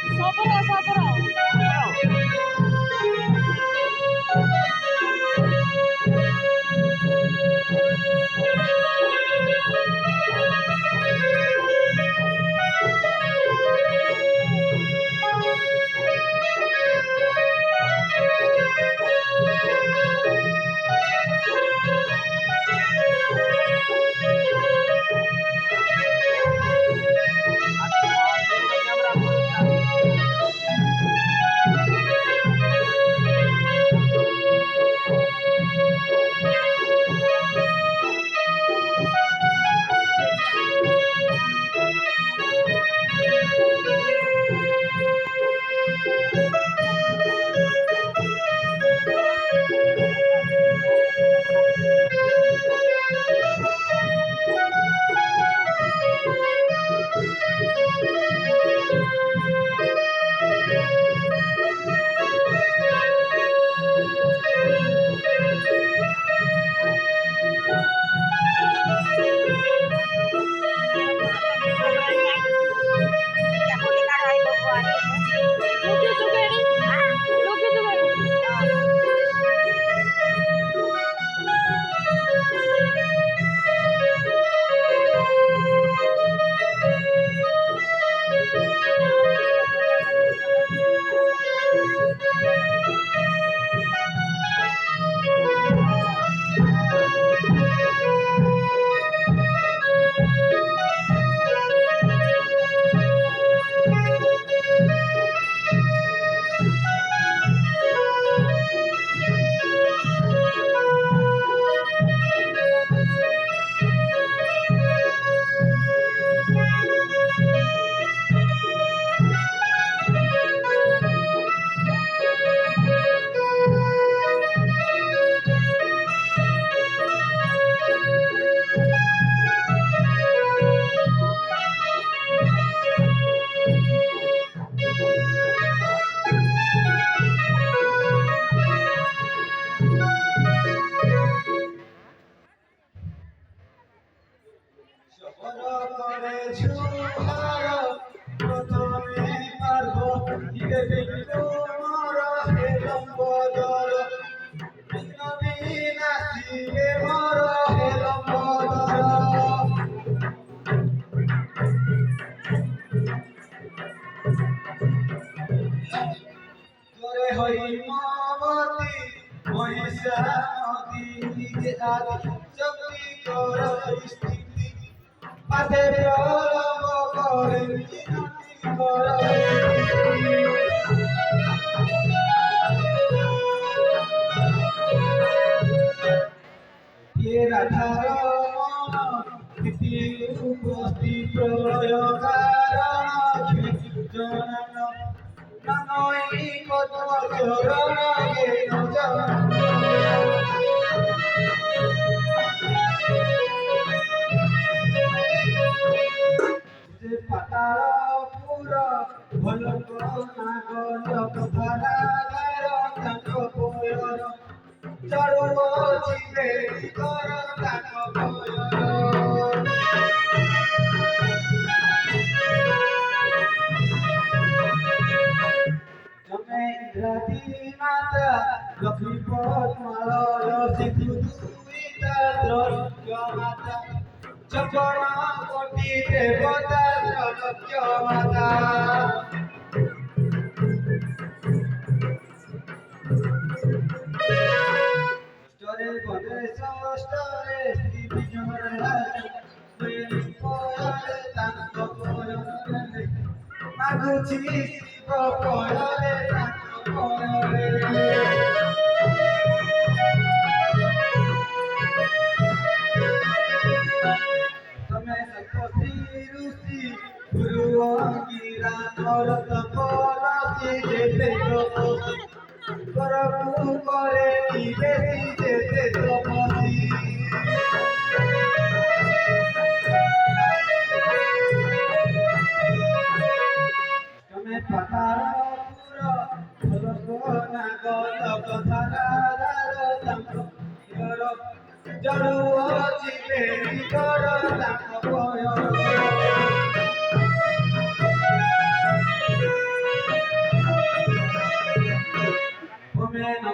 Sabra, sabra.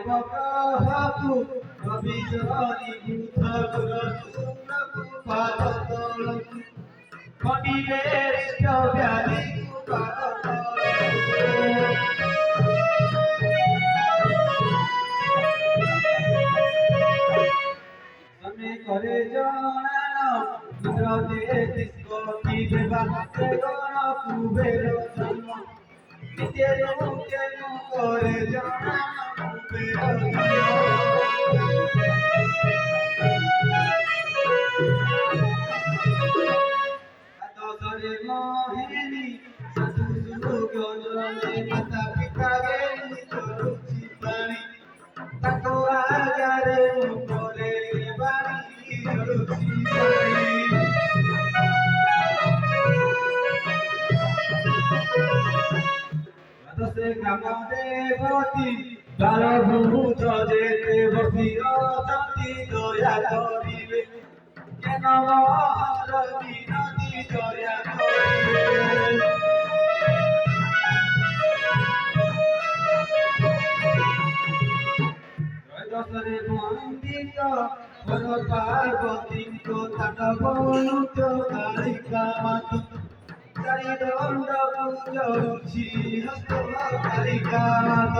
প্রভাবু অবিচরি Buddha সুন্দরু পাদতল খনিলে wrist ব্যাধি পাদতল আমি করে জনানো ইন্দ্রদে দিস্কটি দেবা সে গণ কুবের জন্ম নিজেরু কেন করে জনানো দশরে মোহিনী সাধু সুযোগ জনে মাতা পিতা গেলি চলুছি পানি তাকো আগারে করে বাড়ি চলুছি পানি দশে গ্রাম দেবতী দ্বারভূত যেতে বসি অতি দয়া করিবে কেন মহর বিনতি দয়া করিবে দশরে মন্দিত বর পার্বতীঙ্ক তাণ্ডবনুত কালিকা মাত চারি দণ্ড পূজছি হস্ত কালিকা মাত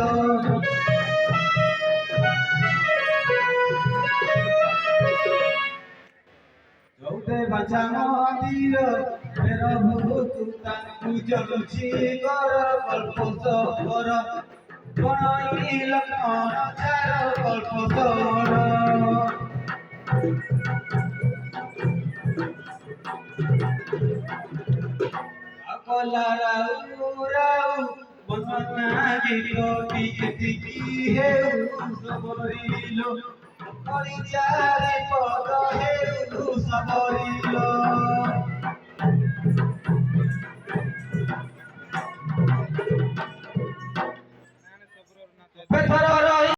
চৌতে বাছা মন্দির ফের ভূতু তাঙ্কু জলুছি কর কল্প সর বনই লক্ষণ চার কল্প সর আকলা রাউ রাউ বননা গীত টিকি হেউ সবরিল পরিচারে পদ হেউ সবরিল